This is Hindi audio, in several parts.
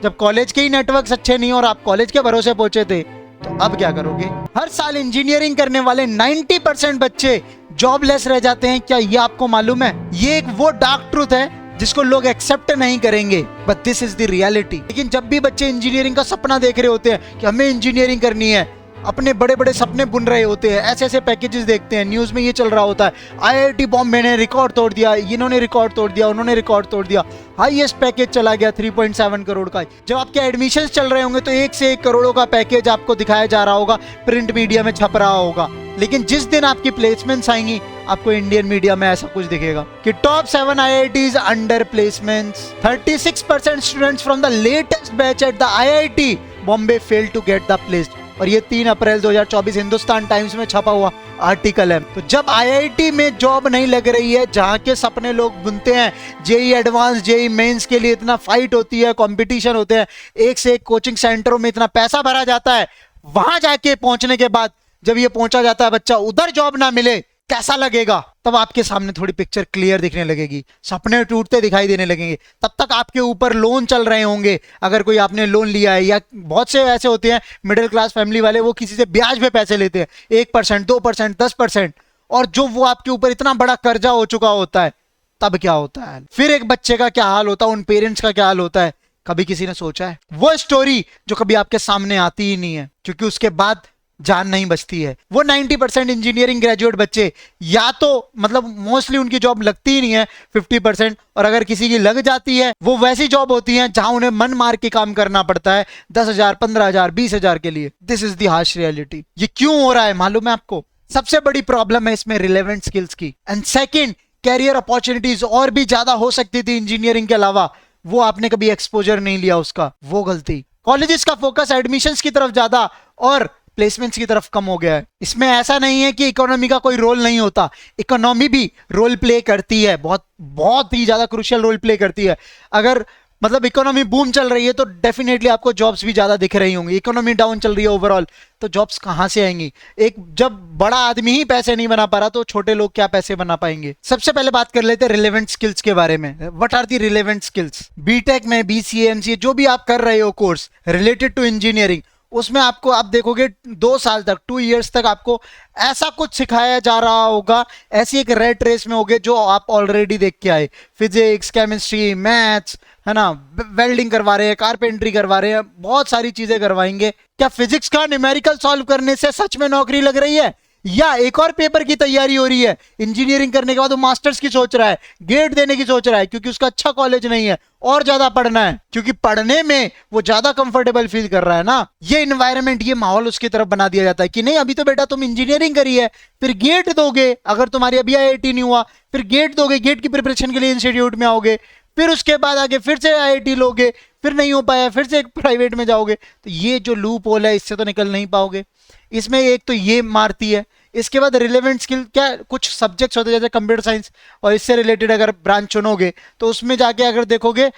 जब कॉलेज के ही नेटवर्क्स अच्छे नहीं और आप कॉलेज के भरोसे पहुंचे थे, तो अब क्या करोगे? हर साल इंजीनियरिंग करने वाले 90% बच्चे जॉबलेस रह जाते हैं। क्या ये आपको मालूम है? ये एक वो डार्क ट्रूथ है जिसको लोग एक्सेप्ट नहीं करेंगे, but this is the reality. लेकिन जब भी बच्चे इंजीनियरिंग का सपना देख रहे होते हैं कि हमें इंजीनियरिंग करनी है, अपने बड़े बड़े सपने बुन रहे होते हैं, ऐसे ऐसे पैकेजेस देखते हैं, न्यूज में ये चल रहा होता है, आईआईटी बॉम्बे ने रिकॉर्ड तोड़ दिया, इन्होंने रिकॉर्ड तोड़ दिया, उन्होंने रिकॉर्ड तोड़ दिया, हाईएस्ट पैकेज चला गया 3.7 करोड़ का। जब आपके एडमिशंस चल रहे होंगे तो 1 से 1 करोड़ों का पैकेज आपको दिखाया जा रहा होगा, प्रिंट मीडिया में छप रहा होगा। लेकिन जिस दिन आपकी प्लेसमेंट्स आएंगी, आपको इंडियन मीडिया में ऐसा कुछ दिखेगा कि top 7 IITs under placements, 36% students from the latest batch at the IIT Bombay fail to get the placed. और ये 3 अप्रैल 2024 हिंदुस्तान टाइम्स में छपा हुआ आर्टिकल है। तो जब आईआईटी में जॉब नहीं लग रही है, जहां के सपने लोग बुनते हैं, जेई एडवांस, जेई मेंस के लिए इतना फाइट होती है, कंपटीशन होते हैं, 1 से 1 कोचिंग सेंटरों में इतना पैसा भरा जाता है, वहां जाके पहुंचने के बाद जब ये पहुंचा जाता है बच्चा, उधर जॉब ना मिले, कैसा लगेगा? तब आपके सामने थोड़ी पिक्चर क्लियर दिखने लगेगी, सपने टूटते दिखाई देने लगेंगे। तब तक आपके ऊपर लोन चल रहे होंगे, अगर कोई आपने लोन लिया है, या बहुत से ऐसे होते हैं मिडिल क्लास फैमिली वाले, वो किसी से ब्याज पे पैसे लेते हैं, 1%, 2%, 10%, और जो वो आपके ऊपर इतना बड़ा कर्जा हो चुका होता है, तब क्या होता है? फिर एक बच्चे का क्या हाल होता है, उन पेरेंट्स का क्या हाल होता है? कभी किसी ने सोचा है? वो स्टोरी जो कभी आपके सामने आती ही नहीं है, क्योंकि उसके बाद जान नहीं बचती है। वो 90% इंजीनियरिंग ग्रेजुएट बच्चे, या तो मतलब मोस्टली उनकी जॉब लगती ही नहीं है 50%, और अगर किसी की लग जाती है, वो वैसी जॉब होती है जहां उन्हें मन मार के काम करना पड़ता है 10,000, 15,000, 20,000 के लिए। This is the harsh reality. ये क्यों हो रहा है मालूम है आपको? सबसे बड़ी प्रॉब्लम है इसमें रिलेवेंट स्किल्स की। एंड सेकेंड, कैरियर अपॉर्चुनिटीज और भी ज्यादा हो सकती थी इंजीनियरिंग के अलावा, वो आपने कभी एक्सपोजर नहीं लिया उसका, वो गलती। कॉलेजेस का फोकस एडमिशंस की तरफ ज्यादा और प्लेसमेंट्स की तरफ कम हो गया है। इसमें ऐसा नहीं है कि इकोनॉमी का कोई रोल नहीं होता, इकोनॉमी भी रोल प्ले करती है, बहुत बहुत ही ज्यादा क्रूशियल रोल प्ले करती है। अगर मतलब इकोनॉमी बूम चल रही है तो डेफिनेटली आपको जॉब्स भी ज्यादा दिख रही होंगी। इकोनॉमी डाउन चल रही है ओवरऑल, तो जॉब्स कहां से आएंगी? एक जब बड़ा आदमी ही पैसे नहीं बना पा रहा, तो छोटे लोग क्या पैसे बना पाएंगे? सबसे पहले बात कर लेते हैं रिलेवेंट स्किल्स के बारे में। What are the relevant skills? BTech में, बीसीए, एमसीए जो भी आप कर रहे हो कोर्स रिलेटेड टू इंजीनियरिंग, उसमें आपको, आप देखोगे 2 साल तक, 2 इयर्स तक आपको ऐसा कुछ सिखाया जा रहा होगा, ऐसी एक रेट रेस में होगे जो आप ऑलरेडी देख के आए। फिजिक्स, केमिस्ट्री, मैथ्स, है ना, वेल्डिंग करवा रहे हैं, कारपेंट्री करवा रहे हैं, बहुत सारी चीजें करवाएंगे। क्या फिजिक्स का न्यूमेरिकल सॉल्व करने से सच में नौकरी लग रही है, या एक और पेपर की तैयारी हो रही है? इंजीनियरिंग करने के बाद वो मास्टर्स की सोच रहा है, गेट देने की सोच रहा है, क्योंकि उसका अच्छा कॉलेज नहीं है, और ज्यादा पढ़ना है, क्योंकि पढ़ने में वो ज्यादा कंफर्टेबल फील कर रहा है ना। ये इन्वायरमेंट, ये माहौल उसकी तरफ बना दिया जाता है कि नहीं, अभी तो बेटा तुम इंजीनियरिंग करी है, फिर गेट दोगे, अगर तुम्हारी अभी आईआईटी नहीं हुआ, फिर गेट दोगे, गेट की प्रिपरेशन के लिए इंस्टीट्यूट में आओगे, फिर उसके बाद आगे फिर से आईआईटी लोगे, फिर नहीं हो पाया, फिर से एक प्राइवेट में जाओगे। तो ये जो लूप होल है, इससे तो निकल नहीं पाओगे। इसमें एक तो ये मारती है। इसके बाद रिलेवेंट स्किल क्या, कुछ सब्जेक्ट्स होते हैं जैसे कंप्यूटर साइंस, और इससे रिलेटेड अगर ब्रांच चुनोगे तो उसमें जाके अगर देखोगे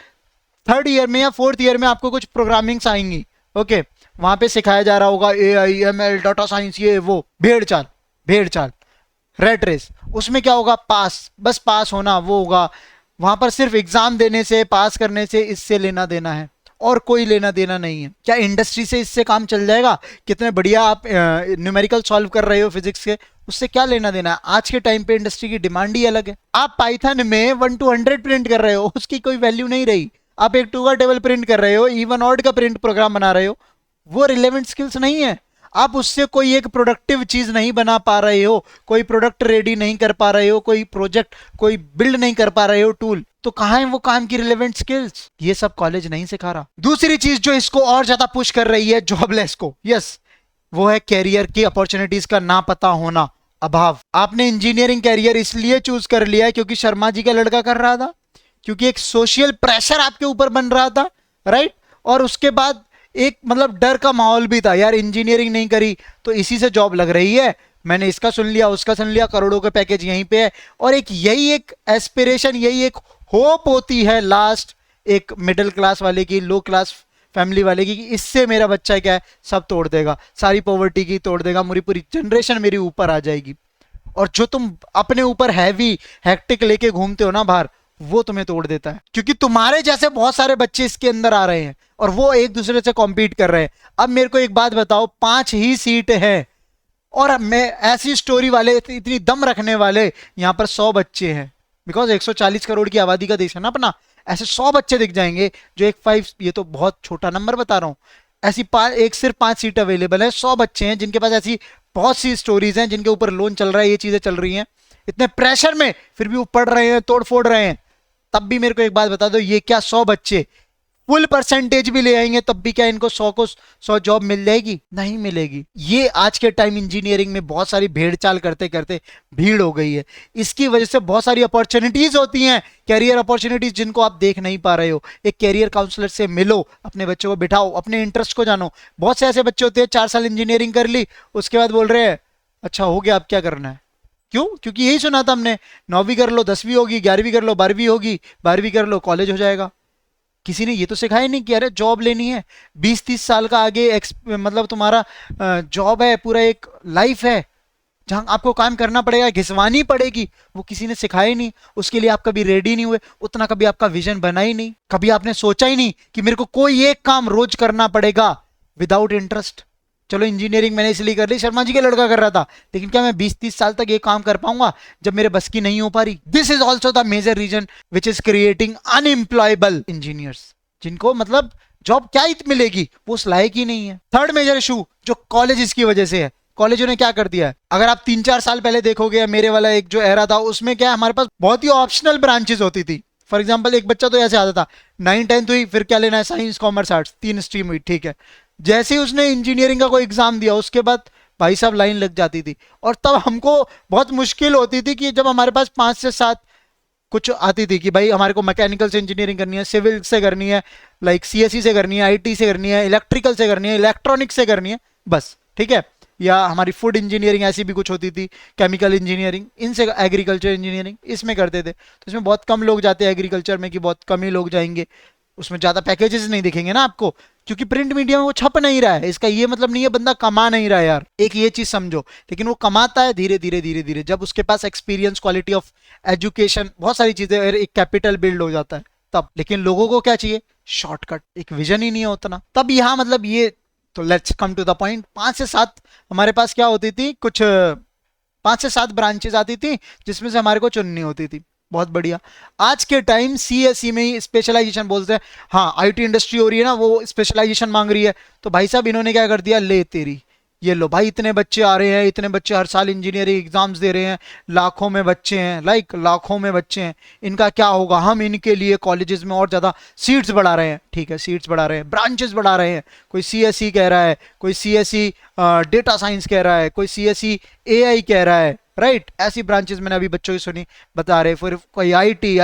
3rd ईयर में या 4th ईयर में आपको कुछ प्रोग्रामिंग्स आएंगी। ओके, वहां पे सिखाया जा रहा होगा AI, ML, डाटा साइंस, ये वो, भेड़ चाल, रेट रेस। उसमें क्या होगा? पास, बस पास होना वो होगा। वहां पर सिर्फ एग्जाम देने से, पास करने से, इससे लेना देना है, और कोई लेना देना नहीं है। क्या इंडस्ट्री से इससे काम चल जाएगा? कितने बढ़िया आप न्यूमेरिकल सॉल्व कर रहे हो फिजिक्स के, उससे क्या लेना देना है? आज के टाइम पे इंडस्ट्री की डिमांड ही अलग है। आप पाइथन में 1 to 100 प्रिंट कर रहे हो, उसकी कोई वैल्यू नहीं रही। आप एक 2 का टेबल प्रिंट कर रहे हो, इवन ऑड का प्रिंट प्रोग्राम बना रहे हो, वो रिलेवेंट स्किल्स नहीं है। आप उससे कोई एक प्रोडक्टिव चीज नहीं बना पा रहे हो, कोई प्रोडक्ट रेडी नहीं कर पा रहे हो, कोई प्रोजेक्ट, कोई बिल्ड नहीं कर पा रहे हो टूल, तो कहां है वो काम की रिलेवेंट स्किल्स? ये सब कॉलेज नहीं सिखा रहा। दूसरी चीज जो इसको और ज्यादा पुश कर रही है जॉबलेस को, यस, वो है कैरियर की अपॉर्चुनिटीज का ना पता होना, अभाव। आपने इंजीनियरिंग कैरियर इसलिए चूज कर लिया क्योंकि शर्मा जी का लड़का कर रहा था, क्योंकि एक सोशल प्रेशर आपके ऊपर बन रहा था, राइट? और उसके बाद एक मतलब डर का माहौल भी था, यार इंजीनियरिंग नहीं करी तो इसी से जॉब लग रही है, मैंने इसका सुन लिया, उसका सुन लिया, करोड़ों के पैकेज यहीं पे है। और एक यही एक एस्पिरेशन, यही एक होप होती है लास्ट एक मिडिल क्लास वाले की, लो क्लास फैमिली वाले की, कि इससे मेरा बच्चा क्या है, सब तोड़ देगा, सारी पॉवर्टी की तोड़ देगा, पूरी जनरेशन मेरी ऊपर आ जाएगी। और जो तुम अपने ऊपर हैवी हेक्टिक लेके घूमते हो ना बाहर, वो तुम्हें तोड़ देता है, क्योंकि तुम्हारे जैसे बहुत सारे बच्चे इसके अंदर आ रहे हैं और वो एक दूसरे से कॉम्पीट कर रहे हैं। अब मेरे को एक बात बताओ, 5 ही सीट है और अब मैं ऐसी स्टोरी वाले, इतनी दम रखने वाले यहाँ पर 100 बच्चे हैं, बिकॉज 140 करोड़ की आबादी का देश है ना अपना। ऐसे 100 बच्चे दिख जाएंगे जो एक 5, ये तो बहुत छोटा नंबर बता रहा हूँ, ऐसी एक सिर्फ 5 सीट अवेलेबल है, 100 बच्चे हैं जिनके पास ऐसी बहुत सी स्टोरीज हैं, जिनके ऊपर लोन चल रहा है, ये चीजें चल रही हैं, इतने प्रेशर में फिर भी वो पढ़ रहे हैं, तोड़ फोड़ रहे हैं। तब भी मेरे को एक बात बता दो, ये क्या 100 बच्चे फुल परसेंटेज भी ले आएंगे तब भी क्या इनको 100 को 100 जॉब मिल जाएगी? नहीं मिलेगी। ये आज के टाइम इंजीनियरिंग में बहुत सारी भेड़चाल करते करते भीड़ हो गई है। इसकी वजह से बहुत सारी अपॉर्चुनिटीज होती हैं, कैरियर अपॉर्चुनिटीज, जिनको आप देख नहीं पा रहे हो। एक कैरियर काउंसलर से मिलो, अपने बच्चों को बिठाओ, अपने इंटरेस्ट को जानो। बहुत से ऐसे बच्चे होते हैं 4 साल इंजीनियरिंग कर ली, उसके बाद बोल रहे हैं अच्छा हो गया अब क्या करना है। क्यों? क्योंकि यही सुना था हमने, 9वीं कर लो 10वीं होगी, 11वीं कर लो 12वीं होगी, 12वीं कर लो कॉलेज हो जाएगा। किसी ने ये तो सिखाया नहीं कि अरे जॉब लेनी है, 20-30 साल का आगे मतलब तुम्हारा जॉब है, पूरा एक लाइफ है जहां आपको काम करना पड़ेगा, घिसवानी पड़ेगी, वो किसी ने सिखाया ही नहीं। उसके लिए आप कभी रेडी नहीं हुए, उतना कभी आपका विजन बना ही नहीं, कभी आपने सोचा ही नहीं कि मेरे को कोई एक काम रोज करना पड़ेगा विदाउट इंटरेस्ट। चलो इंजीनियरिंग मैंने इसलिए कर ली, शर्मा जी का लड़का कर रहा था, लेकिन क्या मैं 20-30 साल तक ये काम कर पाऊंगा जब मेरे बस की नहीं हो पा रही? This is also the major reason which is creating unemployable engineers, जिनको मतलब जॉब क्या ही मिलेगी, वो उस लायक ही नहीं है। थर्ड मेजर इशू जो कॉलेज की वजह से है, कॉलेजों ने क्या कर दिया है, अगर आप 3-4 साल पहले देखोगे, मेरे वाला एक जो एरा था उसमें क्या हमारे पास बहुत ही ऑप्शनल ब्रांचेस होती थी। फॉर एग्जाम्पल एक बच्चा तो ऐसे आता था, 9-10 हुई, फिर क्या लेना है, साइंस कॉमर्स आर्ट्स, 3 स्ट्रीम हुई, ठीक है। जैसे ही उसने इंजीनियरिंग का कोई एग्जाम दिया, उसके बाद भाई साहब लाइन लग जाती थी, और तब हमको बहुत मुश्किल होती थी कि जब हमारे पास 5 से 7 कुछ आती थी कि भाई हमारे को मैकेनिकल से इंजीनियरिंग करनी है, सिविल से करनी है, लाइक सीएससी से करनी है, आईटी से करनी है, इलेक्ट्रिकल से करनी है, इलेक्ट्रॉनिक्स से करनी है, बस ठीक है। या हमारी फूड इंजीनियरिंग ऐसी भी कुछ होती थी, केमिकल इंजीनियरिंग, इनसे एग्रीकल्चर इंजीनियरिंग इसमें करते थे। तो इसमें बहुत कम लोग जाते हैं एग्रीकल्चर में, कि बहुत कम ही लोग जाएंगे, उसमें ज़्यादा पैकेजेस नहीं दिखेंगे ना आपको, क्योंकि प्रिंट मीडिया में वो छप नहीं रहा है। इसका ये मतलब नहीं है बंदा कमा नहीं रहा है यार, एक ये चीज समझो, लेकिन वो कमाता है धीरे धीरे धीरे धीरे, जब उसके पास एक्सपीरियंस, क्वालिटी ऑफ एजुकेशन, बहुत सारी चीजें, एक कैपिटल बिल्ड हो जाता है तब। लेकिन लोगों को क्या चाहिए? शॉर्टकट, एक विजन ही नहीं है उतना। तब यहाँ मतलब ये, तो let's come to the point. 5 से 7 हमारे पास क्या होती थी, कुछ 5 से 7 ब्रांचेस आती थी जिसमें से हमारे को चुननी होती थी। बहुत बढ़िया। आज के टाइम सीएससी में ही स्पेशलाइजेशन बोलते हैं। हाँ, आईटी इंडस्ट्री हो रही है ना, वो स्पेशलाइजेशन मांग रही है, तो भाई साहब इन्होंने क्या कर दिया, ले तेरी, ये लो भाई, इतने बच्चे आ रहे हैं, इतने बच्चे हर साल इंजीनियरिंग एग्जाम्स दे रहे हैं, लाखों में बच्चे हैं, लाइक लाखों में बच्चे हैं, इनका क्या होगा, हम इनके लिए कॉलेजेस में और ज़्यादा सीट्स बढ़ा रहे हैं। ठीक है, सीट्स बढ़ा रहे हैं, ब्रांचेस बढ़ा रहे हैं, कोई सीएससी कह रहा है, कोई सीएससी डेटा साइंस कह रहा है, कोई सीएससी एआई कह रहा है, राइट। ऐसी ब्रांचेस मैंने अभी बच्चों की सुनी, बता रहे, फिर कोई आईटी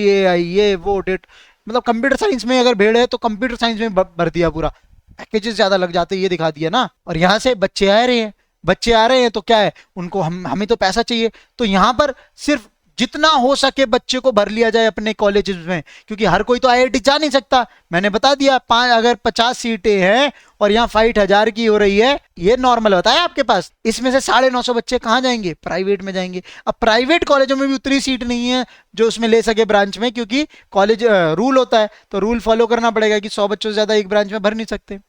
एआई, ये वो डेट, मतलब कंप्यूटर साइंस में अगर भेड़ है तो कंप्यूटर साइंस में भर दिया पूरा, पैकेजेस ज्यादा लग जाते हैं, ये दिखा दिया ना। और यहाँ से बच्चे आ रहे हैं, बच्चे आ रहे हैं तो क्या है, उनको हमें तो पैसा चाहिए, तो यहाँ पर सिर्फ जितना हो सके बच्चे को भर लिया जाए अपने कॉलेजेस में, क्योंकि हर कोई तो आईआईटी जा नहीं सकता। मैंने बता दिया, अगर 50 सीटें हैं और यहाँ फाइट 1000 की हो रही है, ये नॉर्मल बताया आपके पास, इसमें से 950 बच्चे कहाँ जाएंगे? प्राइवेट में जाएंगे। अब प्राइवेट कॉलेजों में भी उतनी सीट नहीं है जो उसमें ले सके ब्रांच में, क्योंकि कॉलेज रूल होता है, तो रूल फॉलो करना पड़ेगा कि 100 बच्चों से ज्यादा एक ब्रांच में भर नहीं सकते,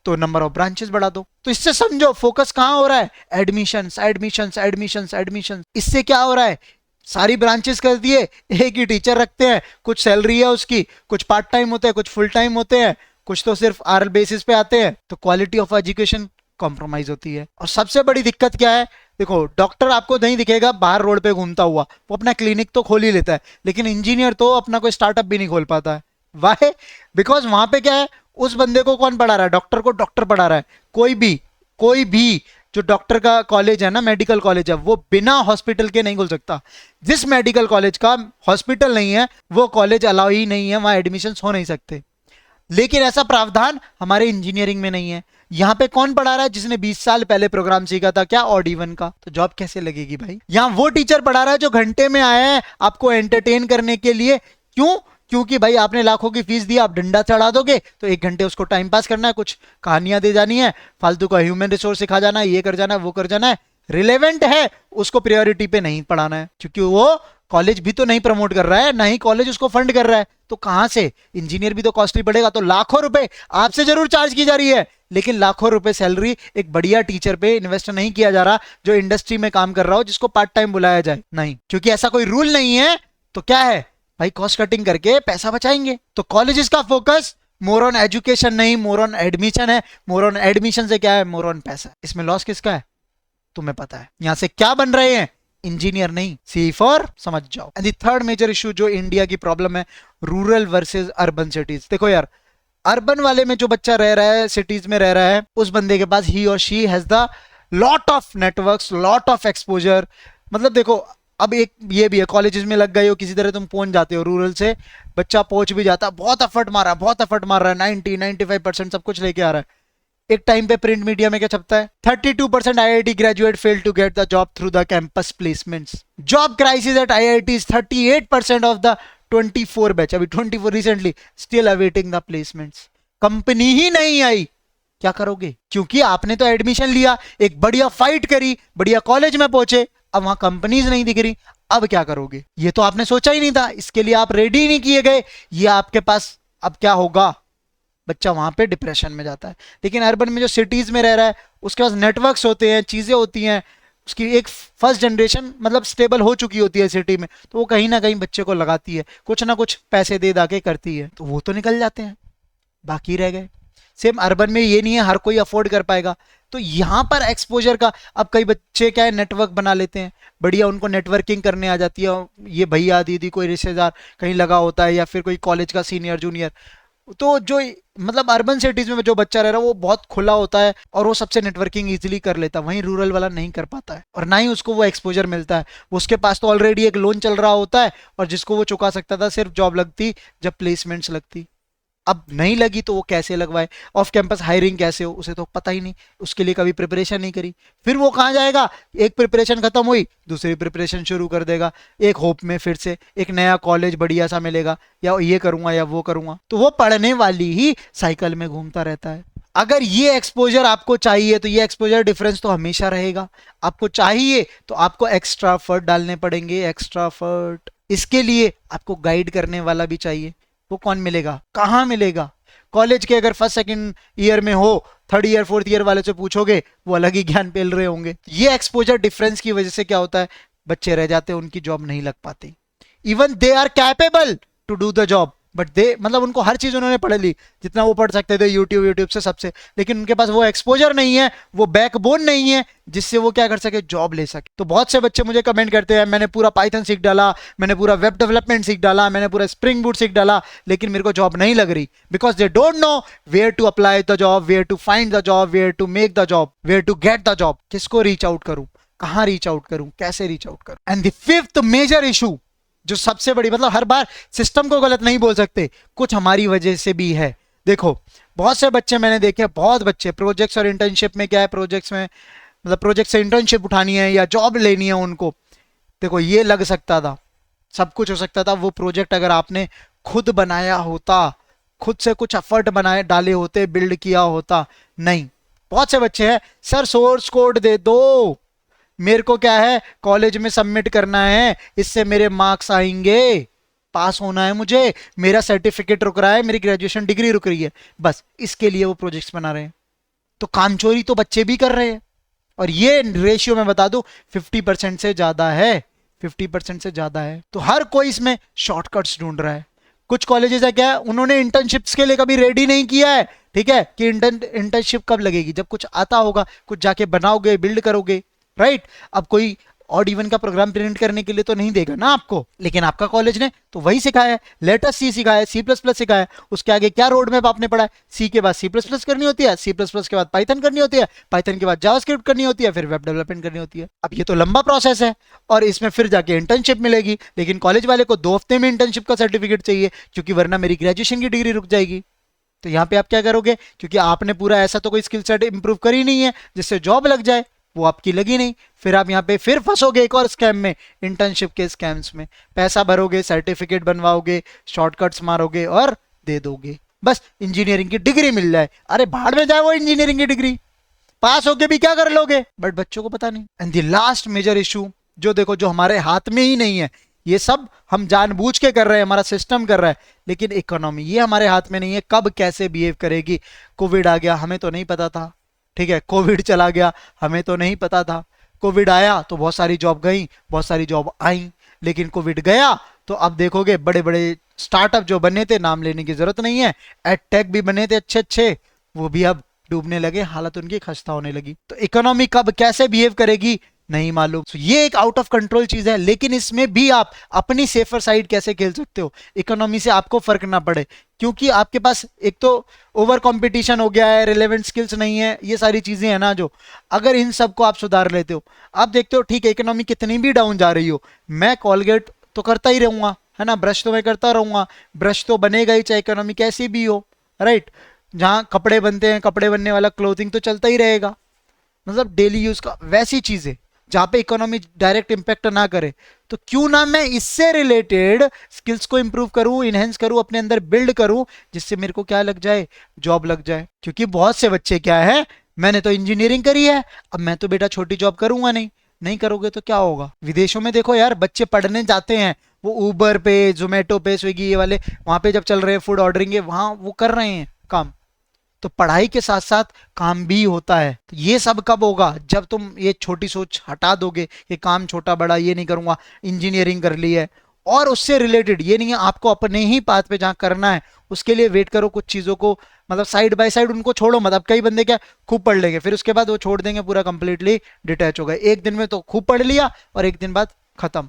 तो नंबर ऑफ ब्रांचेस बढ़ा दो। तो इससे समझो फोकस कहां हो रहा है, एडमिशंस एडमिशंस एडमिशंस एडमिशंस। इससे क्या हो रहा है, सारी ब्रांचेस कर दिए, एक ही टीचर रखते हैं, कुछ सैलरी है उसकी, कुछ पार्ट टाइम होते हैं, कुछ फुल टाइम होते हैं, कुछ तो सिर्फ आर बेसिस पे आते हैं, तो क्वालिटी ऑफ एजुकेशन कॉम्प्रोमाइज होती है। और सबसे बड़ी दिक्कत क्या है, देखो डॉक्टर आपको नहीं दिखेगा बाहर रोड पे घूमता हुआ, वो अपना क्लिनिक तो खोल ही लेता है, लेकिन इंजीनियर तो अपना कोई स्टार्टअप भी नहीं खोल पाता है। वाह, बिकॉज वहां पे क्या है, उस बंदे को कौन पढ़ा रहा है, डॉक्टर को डॉक्टर पढ़ा रहा है। कोई भी जो डॉक्टर का कॉलेज है ना, मेडिकल कॉलेज है, वो बिना हॉस्पिटल के नहीं खोल सकता। जिस मेडिकल कॉलेज का हॉस्पिटल नहीं है वो कॉलेज अलाउ ही नहीं है, वहां एडमिशन हो नहीं सकते। लेकिन ऐसा प्रावधान हमारे इंजीनियरिंग में नहीं है। यहाँ पे कौन पढ़ा रहा है, जिसने 20 साल पहले प्रोग्राम सीखा था, क्या ऑड इवन का, तो जॉब कैसे लगेगी भाई। यहाँ वो टीचर पढ़ा रहा है जो घंटे में आया है आपको एंटरटेन करने के लिए। क्यों? क्योंकि भाई आपने लाखों की फीस दी, आप डंडा चढ़ा दोगे तो 1 घंटे उसको टाइम पास करना है, कुछ कहानियां दे जानी है, फालतू का ह्यूमन रिसोर्स सिखा जाना है, ये कर जाना है, वो कर जाना है, रिलेवेंट है उसको प्रायोरिटी पे नहीं पढ़ाना है, क्योंकि वो कॉलेज भी तो नहीं प्रमोट कर रहा है, ना ही कॉलेज उसको फंड कर रहा है, तो कहां से? इंजीनियर भी तो कॉस्टली पड़ेगा, तो लाखों रुपए आपसे जरूर चार्ज की जा रही है, लेकिन लाखों रुपए सैलरी एक बढ़िया टीचर पे इन्वेस्ट नहीं किया जा रहा जो इंडस्ट्री में काम कर रहा हो, जिसको पार्ट टाइम बुलाया जाए। नहीं, क्योंकि ऐसा कोई रूल नहीं है। तो क्या है भाई, कॉस्ट कटिंग करके पैसा बचाएंगे। तो कॉलेजेस का फोकस मोर ऑन एजुकेशन नहीं, मोर ऑन एडमिशन है। मोर ऑन एडमिशन से क्या है? मोर ऑन पैसा। इसमें लॉस किसका है? तुम्हें पता है। यहां से क्या बन रहे हैं? इंजीनियर नहीं। सी फॉर समझ जाओ। And the third major issue जो इंडिया की प्रॉब्लम है, रूरल वर्सेस अर्बन सिटीज। देखो यार, अर्बन वाले में जो बच्चा रह रहा है, सिटीज में रह रहा है, उस बंदे के पास ही और she has the lot of networks, lot of exposure. मतलब देखो, अब एक ये भी है, कॉलेजेस में लग गए हो, किसी तरह तुम पहुंच जाते हो, रूरल से बच्चा पहुंच भी जाता, बहुत एफर्ट मारा, बहुत एफर्ट मार रहा है, 90-95% सब कुछ लेके आ रहा है। एक टाइम पे प्रिंट मीडिया में क्या छपता है? 32% IIT graduate fail to get the job through the campus placements. Job crisis at IIT, 38% of the 24 batch, अभी 24 recently, still awaiting the placements. Company ही नहीं आई, क्या करोगे? क्योंकि आपने तो एडमिशन लिया, एक बढ़िया फाइट करी, बढ़िया कॉलेज में पहुंचे, अब वहां कंपनीज नहीं दिख रही, अब क्या करोगे? ये तो आपने सोचा ही नहीं था, इसके लिए आप रेडी नहीं किए गए, ये आपके पास अब क्या होगा? बच्चा वहां पे डिप्रेशन में जाता है। लेकिन अर्बन में जो सिटीज में रह रहा है, उसके पास नेटवर्क्स होते हैं, चीजें होती हैं, उसकी एक फर्स्ट जनरेशन मतलब स्टेबल हो चुकी होती है सिटी में, तो वो कहीं ना कहीं बच्चे को लगाती है, कुछ ना कुछ पैसे दे दाके करती है, तो वो तो निकल जाते हैं, बाकी रह गए। सेम अर्बन में ये नहीं है हर कोई अफोर्ड कर पाएगा, तो यहां पर एक्सपोजर का, अब कई बच्चे क्या है, नेटवर्क बना लेते हैं, बढ़िया उनको नेटवर्किंग करने आ जाती है, ये भैया दीदी कोई रिश्तेदार कहीं लगा होता है, या फिर कोई कॉलेज का सीनियर जूनियर, तो जो मतलब अर्बन सिटीज में जो बच्चा रह रहा है वो बहुत खुला होता है और वो सबसे नेटवर्किंग इजीली कर लेता है, वहीं रूरल वाला नहीं कर पाता है, और ना ही उसको वो एक्सपोजर मिलता है। उसके पास तो ऑलरेडी एक लोन चल रहा होता है, और जिसको वो चुका सकता था सिर्फ जॉब लगती जब प्लेसमेंट्स लगती, अब नहीं लगी तो वो कैसे लगवाए? ऑफ कैंपस हायरिंग कैसे हो, उसे तो पता ही नहीं, उसके लिए कभी प्रिपरेशन नहीं करी, फिर वो कहाँ जाएगा? एक प्रिपरेशन खत्म हुई, दूसरी प्रिपरेशन शुरू कर देगा, एक होप में फिर से एक नया कॉलेज बढ़िया सा मिलेगा, या ये करूंगा या वो करूंगा, तो वो पढ़ने वाली ही साइकिल में घूमता रहता है। अगर ये एक्सपोजर आपको चाहिए, तो ये एक्सपोजर डिफरेंस तो हमेशा रहेगा। आपको चाहिए तो आपको एक्स्ट्रा एफर्ट डालने पड़ेंगे, एक्स्ट्रा एफर्ट। इसके लिए आपको गाइड करने वाला भी चाहिए, वो कौन मिलेगा? कहाँ मिलेगा? कॉलेज के अगर फर्स्ट सेकंड ईयर में हो, थर्ड ईयर फोर्थ ईयर वाले से पूछोगे, वो अलग ही ज्ञान पेल रहे होंगे। ये एक्सपोजर डिफरेंस की वजह से क्या होता है, बच्चे रह जाते हैं, उनकी जॉब नहीं लग पाती। Even they are capable to do the job, but they मतलब उनको हर चीज उन्होंने पढ़ ली जितना वो पढ़ सकते थे, यूट्यूब से सबसे, लेकिन उनके पास वो एक्सपोजर नहीं है, वो बैकबोन नहीं है जिससे वो क्या कर सके, जॉब ले सके। तो बहुत से बच्चे मुझे कमेंट करते हैं, मैंने पूरा पाइथन सीख डाला, मैंने पूरा वेब डेवलपमेंट सीख डाला, मैंने पूरा स्प्रिंग बूट सीख डाला, लेकिन मेरे को जॉब नहीं लग रही, because they don't know where to apply the job, where to find the job, where to make the job, where to get the job. किसको रीच आउट करूं, कहां रीच आउट करूं, कैसे रीच आउट करूं? And the fifth major issue जो सबसे बड़ी, मतलब हर बार सिस्टम को गलत नहीं बोल सकते, कुछ हमारी वजह से भी है। देखो बहुत से बच्चे मैंने देखे, बहुत बच्चे प्रोजेक्ट्स और इंटर्नशिप में क्या है, प्रोजेक्ट्स में मतलब प्रोजेक्ट से इंटर्नशिप उठानी है या जॉब लेनी है उनको, देखो ये लग सकता था, सब कुछ हो सकता था, वो प्रोजेक्ट अगर आपने खुद बनाया होता, खुद से कुछ एफर्ट बनाए डाले होते, बिल्ड किया होता, नहीं। बहुत से बच्चे हैं, सर सोर्स कोड दे दो, मेरे को क्या है कॉलेज में सबमिट करना है, इससे मेरे मार्क्स आएंगे, पास होना है मुझे, मेरा सर्टिफिकेट रुक रहा है, मेरी ग्रेजुएशन डिग्री रुक रही है, बस इसके लिए वो प्रोजेक्ट्स बना रहे हैं। तो कामचोरी तो बच्चे भी कर रहे हैं, और ये रेशियो मैं बता दूं 50% से ज्यादा है, 50% से ज्यादा है। तो हर कोई इसमें शॉर्टकट्स ढूंढ रहा है। कुछ कॉलेजेस है क्या, उन्होंने इंटर्नशिप्स के लिए कभी रेडी नहीं किया है, ठीक है, कि इंटर्नशिप कब लगेगी, जब कुछ आता होगा, कुछ जाके बनाओगे, बिल्ड करोगे, राइट। अब कोई ऑड इवन का प्रोग्राम प्रिंट करने के लिए तो नहीं देगा ना आपको, लेकिन आपका कॉलेज ने तो वही सिखाया है, लेटर सी सिखाया है, C++ सिखाया है, उसके आगे क्या रोड मैप आपने पढ़ा है, सी के बाद C++ करनी होती है, C++ के बाद पाइथन करनी होती है, पाइथन के बाद जावास्क्रिप्ट करनी होती है, फिर वेब डेवलपमेंट करनी होती है। अब ये तो लंबा प्रोसेस है, और इसमें फिर जाके इंटर्नशिप मिलेगी, लेकिन कॉलेज वाले को 2 हफ्ते में इंटर्नशिप का सर्टिफिकेट चाहिए, क्योंकि वरना मेरी ग्रेजुएशन की डिग्री रुक जाएगी। तो यहाँ पे आप क्या करोगे, क्योंकि आपने पूरा ऐसा तो कोई स्किल सेट इंप्रूव करी नहीं है जिससे जॉब लग जाए, वो आपकी लगी नहीं, फिर आप यहाँ पे फिर फंसोगे एक और स्कैम में, इंटर्नशिप के स्कैम्स में। पैसा भरोगे, सर्टिफिकेट बनवाओगे, शॉर्टकट्स मारोगे और दे दोगे, बस इंजीनियरिंग की डिग्री मिल जाए। अरे भाड़ में जाए वो इंजीनियरिंग की डिग्री, पास होके भी क्या कर लोगे, बट बच्चों को पता नहीं। And the last major issue जो देखो, जो हमारे हाथ में ही नहीं है, ये सब हम जानबूझ के कर रहे हैं, हमारा सिस्टम कर रहा है, लेकिन इकोनॉमी ये हमारे हाथ में नहीं है, कब कैसे बिहेव करेगी। कोविड आ गया, हमें तो नहीं पता था, ठीक है, कोविड चला गया, हमें तो नहीं पता था। कोविड आया तो बहुत सारी जॉब गई, बहुत सारी जॉब आई, लेकिन कोविड गया तो अब देखोगे बड़े बड़े स्टार्टअप जो बने थे, नाम लेने की जरूरत नहीं है, एडटेक भी बने थे अच्छे अच्छे, वो भी अब डूबने लगे, हालत उनकी खस्ता होने लगी। तो इकोनॉमी कब कैसे बिहेव करेगी नहीं मालूम। so, ये एक आउट ऑफ कंट्रोल चीज है, लेकिन इसमें भी आप अपनी सेफर साइड कैसे खेल सकते हो, इकोनॉमी से आपको फर्क ना पड़े, क्योंकि आपके पास एक तो ओवर कंपटीशन हो गया है, रिलेवेंट स्किल्स नहीं है, ये सारी चीजें हैं ना, जो अगर इन सबको आप सुधार लेते हो, आप देखते हो ठीक है इकोनॉमी कितनी भी डाउन जा रही हो, मैं कॉलगेट तो करता ही रहूंगा, है ना, ब्रश तो मैं करता रहूंगा, ब्रश तो बनेगा ही चाहे इकोनॉमी कैसी भी हो, राइट। जहां कपड़े बनते हैं, कपड़े बनने वाला क्लोथिंग तो चलता ही रहेगा, मतलब डेली यूज का। वैसी चीजें जहां पे इकोनॉमी डायरेक्ट इंपैक्ट ना करे, तो क्यों ना मैं इससे रिलेटेड स्किल्स को इंप्रूव करूं, इनहेंस करूं, अपने अंदर बिल्ड करूं, जिससे मेरे को क्या लग जाए, जॉब लग जाए। क्योंकि बहुत से बच्चे क्या है, मैंने तो इंजीनियरिंग करी है, अब मैं तो बेटा छोटी जॉब करूंगा नहीं। नहीं करोगे तो क्या होगा। विदेशों में देखो यार, बच्चे पढ़ने जाते हैं, वो उबर पे, जोमेटो पे, स्विगी ये वाले वहां पे जब चल रहे हैं फूड ऑर्डरिंग के, वहां वो कर रहे हैं काम। तो पढ़ाई के साथ साथ काम भी होता है। तो ये सब कब होगा, जब तुम ये छोटी सोच हटा दोगे कि काम छोटा बड़ा ये नहीं करूंगा, इंजीनियरिंग कर ली है और उससे रिलेटेड ये नहीं है, आपको अपने ही पाथ पे जहां करना है उसके लिए वेट करो, कुछ चीजों को मतलब साइड बाय साइड उनको छोड़ो मत। अब कई बंदे क्या खूब पढ़ लेंगे, फिर उसके बाद वो छोड़ देंगे, पूरा कंप्लीटली डिटैच हो गए, एक दिन में तो खूब पढ़ लिया और एक दिन बाद खत्म।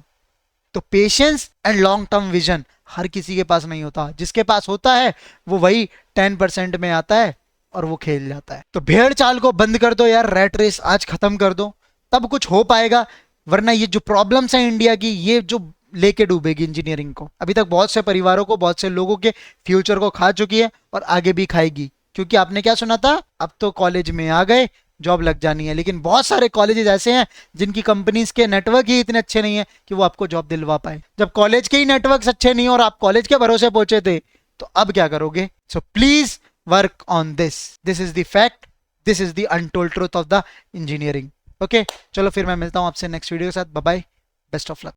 तो patience and long term vision हर किसी के पास नहीं होता, जिसके पास होता है वो वही 10% में आता है और वो खेल जाता है। तो भेड़ चाल को बंद कर दो यार, रैट रेस आज खत्म कर दो, तब कुछ हो पाएगा। वरना ये जो प्रॉब्लम्स हैं इंडिया की, ये जो लेके डूबेगी इंजीनियरिंग को, अभी तक बहुत से परिवारों को, बहुत से लोगों के फ्यूचर को खा चुकी है और आगे भी खाएगी। क्योंकि आपने क्या सुना था, अब तो कॉलेज में आ गए जॉब लग जानी है, लेकिन बहुत सारे कॉलेजेस ऐसे हैं जिनकी कंपनीज के नेटवर्क ही इतने अच्छे नहीं है कि वो आपको जॉब दिलवा पाए। जब कॉलेज के ही नेटवर्क अच्छे नहीं और आप कॉलेज के भरोसे पहुंचे थे, तो अब क्या करोगे। So please work on this is the fact, this is the untold truth of the engineering. Okay, चलो फिर मैं मिलता हूं आपसे नेक्स्ट वीडियो के साथ। Bye bye, best of luck.